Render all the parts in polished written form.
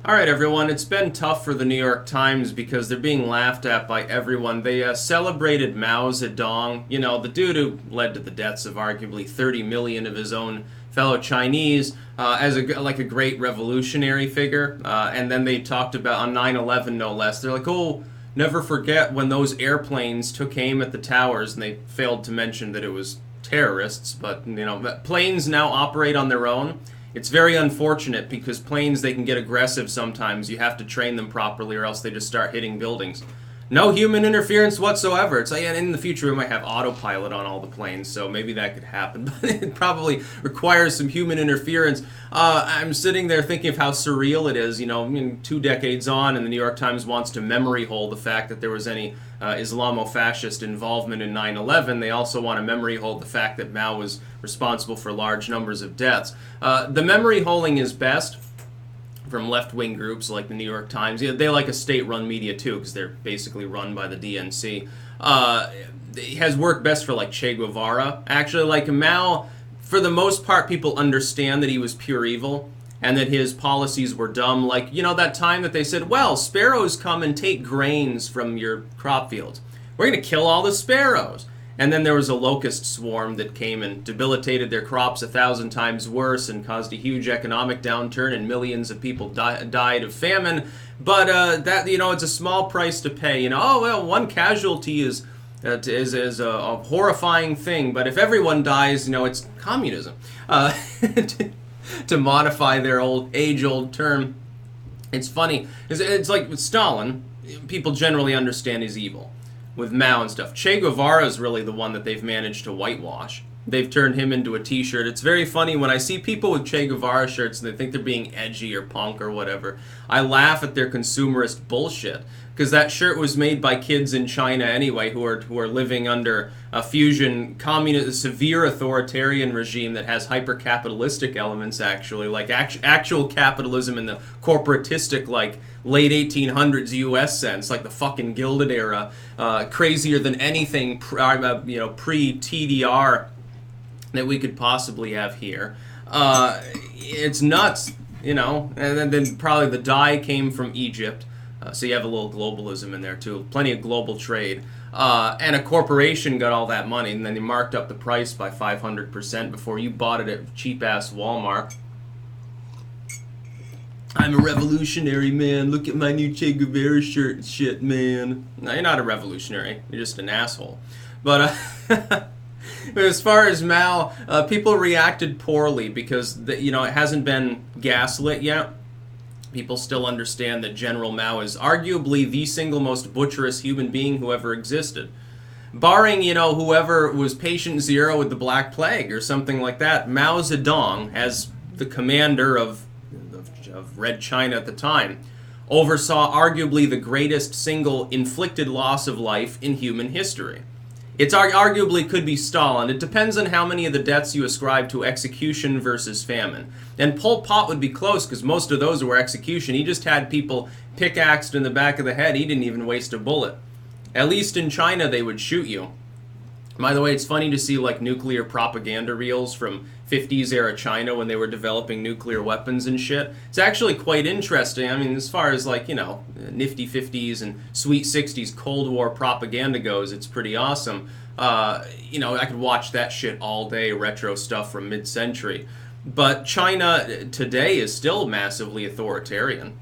All right, everyone. It's been tough for the New York Times because they're being laughed at by everyone. They celebrated Mao Zedong, the dude who led to the deaths of arguably 30 million of his own fellow Chinese, as a great revolutionary figure. And then they talked about on 9/11, no less. They're like, oh, never forget when those airplanes took aim at the towers, and they failed to mention that it was terrorists. But planes now operate on their own. It's very unfortunate because planes, they can get aggressive sometimes. You have to train them properly or else they just start hitting buildings. No human interference whatsoever. It's like, in the future we might have autopilot on all the planes, so maybe that could happen, but it probably requires some human interference. I'm sitting there thinking of how surreal it is, 2 decades on, and the New York Times wants to memory hole the fact that there was any Islamo-fascist involvement in 9/11. They also want to memory hole the fact that Mao was responsible for large numbers of deaths. The memory holing is best from left-wing groups like the New York Times. They like a state-run media too because they're basically run by the DNC. It has worked best for like Che Guevara. Actually, like Mao, for the most part, people understand that he was pure evil and that his policies were dumb. Like, that time that they said, well, sparrows come and take grains from your crop fields. We're going to kill all the sparrows. And then there was a locust swarm that came and debilitated their crops 1,000 times worse and caused a huge economic downturn, and millions of people died of famine. But it's a small price to pay. One casualty is a horrifying thing. But if everyone dies, it's communism. To modify their age-old term, it's funny. It's like with Stalin, people generally understand he's evil. With Mao and stuff. Che Guevara is really the one that they've managed to whitewash. They've turned him into a t-shirt. It's very funny when I see people with Che Guevara shirts and they think they're being edgy or punk or whatever. I laugh at their consumerist bullshit because that shirt was made by kids in China anyway who are living under a fusion communist, severe authoritarian regime that has hyper-capitalistic elements actually, like actual capitalism in the corporatistic like late 1800s U.S. sense, like the fucking Gilded Era, crazier than anything pre-TDR that we could possibly have here. It's nuts, and then probably the dye came from Egypt, so you have a little globalism in there too, plenty of global trade. And a corporation got all that money, and then they marked up the price by 500% before you bought it at cheap-ass Walmart. I'm a revolutionary, man. Look at my new Che Guevara shirt and shit, man. No, you're not a revolutionary. You're just an asshole. But as far as Mao, people reacted poorly because it hasn't been gaslit yet. People still understand that General Mao is arguably the single most butcherous human being who ever existed. Barring, whoever was patient zero with the Black Plague or something like that, Mao Zedong, as the commander of Red China at the time, oversaw arguably the greatest single inflicted loss of life in human history. It's arguably could be Stalin. It depends on how many of the deaths you ascribe to execution versus famine. And Pol Pot would be close because most of those were execution. He just had people pickaxed in the back of the head. He didn't even waste a bullet. At least in China, they would shoot you. By the way, it's funny to see like nuclear propaganda reels from 50s era China when they were developing nuclear weapons and shit. It's actually quite interesting. I mean, as far as like, nifty 50s and sweet 60s Cold War propaganda goes, it's pretty awesome. I could watch that shit all day, retro stuff from mid-century. But China today is still massively authoritarian.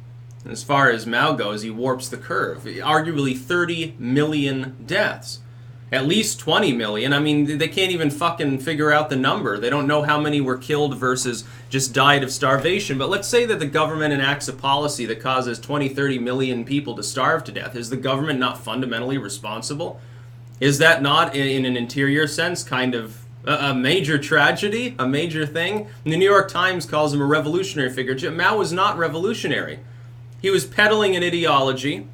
As far as Mao goes, he warps the curve. Arguably 30 million deaths. At least 20 million. I mean, they can't even fucking figure out the number. They don't know how many were killed versus just died of starvation. But let's say that the government enacts a policy that causes 20, 30 million people to starve to death. Is the government not fundamentally responsible? Is that not, in an interior sense, kind of a major tragedy? A major thing? And the New York Times calls him a revolutionary figure. Mao was not revolutionary. He was peddling an ideology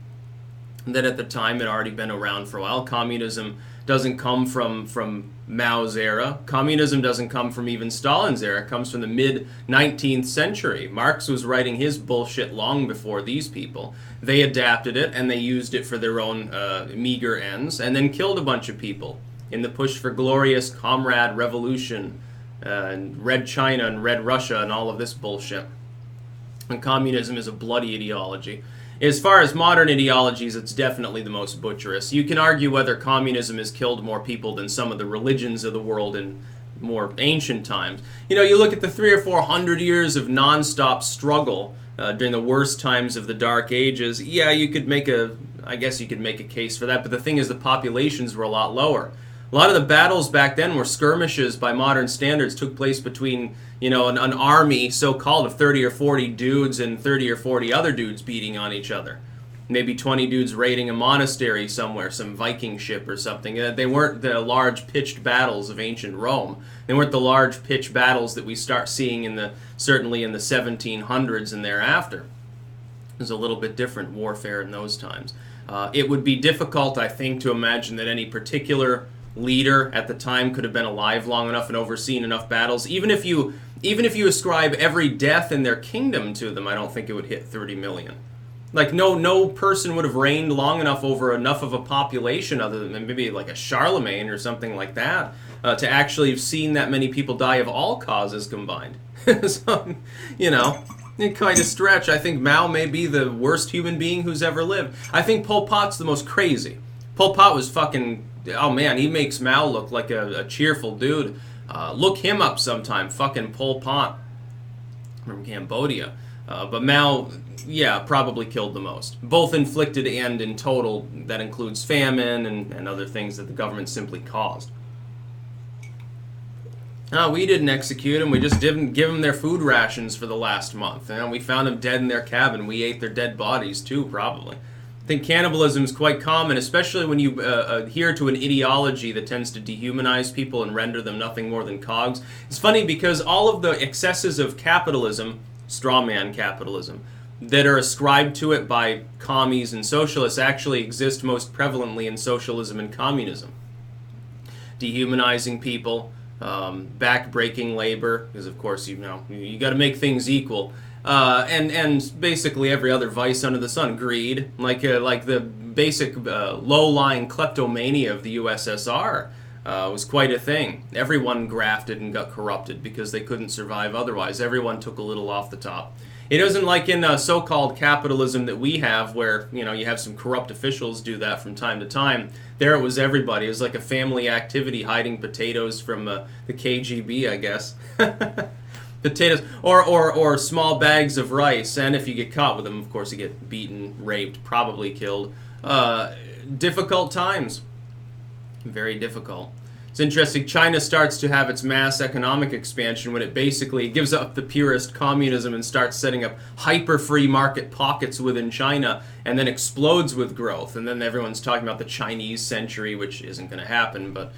that at the time had already been around for a while. Communism doesn't come from Mao's era. Communism doesn't come from even Stalin's era. It comes from the mid-19th century. Marx was writing his bullshit long before these people. They adapted it, and they used it for their own meager ends, and then killed a bunch of people in the push for glorious comrade revolution, and Red China and Red Russia and all of this bullshit. And communism is a bloody ideology. As far as modern ideologies, it's definitely the most butcherous. You can argue whether communism has killed more people than some of the religions of the world in more ancient times. You know, you look at the 300 or 400 years of non-stop struggle during the worst times of the Dark Ages. Yeah, I guess you could make a case for that, but the thing is the populations were a lot lower. A lot of the battles back then were skirmishes by modern standards, took place between, you know, an army, so-called, of 30 or 40 dudes and 30 or 40 other dudes beating on each other. Maybe 20 dudes raiding a monastery somewhere, some Viking ship or something. They weren't the large pitched battles of ancient Rome. They weren't the large pitched battles that we start seeing certainly in the 1700s and thereafter. It was a little bit different warfare in those times. It would be difficult, I think, to imagine that any particular leader at the time could have been alive long enough and overseen enough battles. Even if you ascribe every death in their kingdom to them, I don't think it would hit 30 million. Like no person would have reigned long enough over enough of a population, other than maybe like a Charlemagne or something like that, to actually have seen that many people die of all causes combined. So, you know, quite a stretch. I think Mao may be the worst human being who's ever lived. I think Pol Pot's the most crazy. Pol Pot was fucking... Oh man, he makes Mao look like a cheerful dude. Look him up sometime, fucking Pol Pot from Cambodia. But Mao, yeah, probably killed the most. Both inflicted and in total, that includes famine and other things that the government simply caused. We didn't execute them, we just didn't give them their food rations for the last month. And we found them dead in their cabin. We ate their dead bodies too, probably. I think cannibalism is quite common, especially when you adhere to an ideology that tends to dehumanize people and render them nothing more than cogs. It's funny because all of the excesses of capitalism, strawman capitalism, that are ascribed to it by commies and socialists actually exist most prevalently in socialism and communism. Dehumanizing people, back-breaking labor, because of course you got to make things equal. And basically every other vice under the sun, greed, like the basic low-lying kleptomania of the USSR was quite a thing. Everyone grafted and got corrupted because they couldn't survive otherwise. Everyone took a little off the top. It isn't like in so-called capitalism that we have, where you have some corrupt officials do that from time to time. There it was everybody. It was like a family activity, hiding potatoes from the KGB, I guess. Potatoes or small bags of rice, and if you get caught with them, of course you get beaten, raped, probably killed. Difficult times. Very difficult. It's interesting, China starts to have its mass economic expansion when it basically gives up the purest communism and starts setting up hyper-free market pockets within China, and then explodes with growth. And then everyone's talking about the Chinese century, which isn't going to happen, but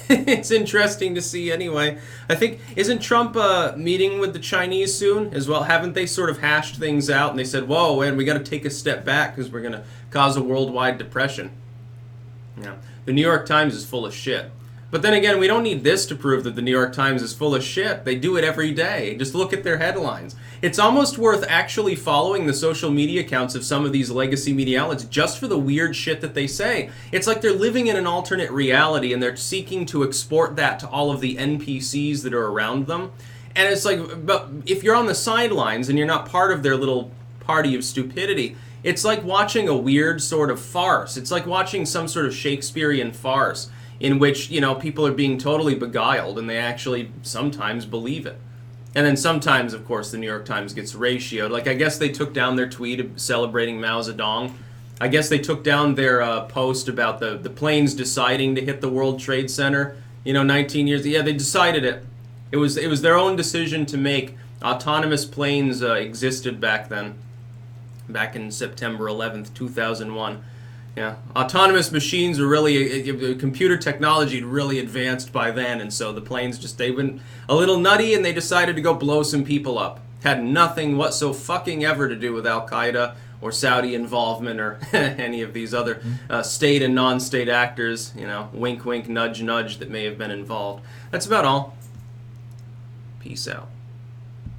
it's interesting to see anyway. I think, isn't Trump meeting with the Chinese soon as well? Haven't they sort of hashed things out and they said, whoa, and we got to take a step back because we're going to cause a worldwide depression? Yeah. The New York Times is full of shit. But then again, we don't need this to prove that the New York Times is full of shit. They do it every day. Just look at their headlines. It's almost worth actually following the social media accounts of some of these legacy media outlets just for the weird shit that they say. It's like they're living in an alternate reality and they're seeking to export that to all of the NPCs that are around them. And it's like, but if you're on the sidelines and you're not part of their little party of stupidity, it's like watching a weird sort of farce. It's like watching some sort of Shakespearean farce in which, people are being totally beguiled and they actually sometimes believe it. And then sometimes, of course, the New York Times gets ratioed. Like, I guess they took down their tweet celebrating Mao Zedong. I guess they took down their post about the planes deciding to hit the World Trade Center, 19 years. Yeah, they decided it. It was their own decision to make. Autonomous planes existed back then, back in September 11th, 2001. Yeah, autonomous machines were really, computer technology had really advanced by then, and so the planes they went a little nutty and they decided to go blow some people up. Had nothing whatsoever to do with Al-Qaeda or Saudi involvement or any of these other state and non-state actors, wink wink, nudge nudge, that may have been involved. That's about all. Peace out.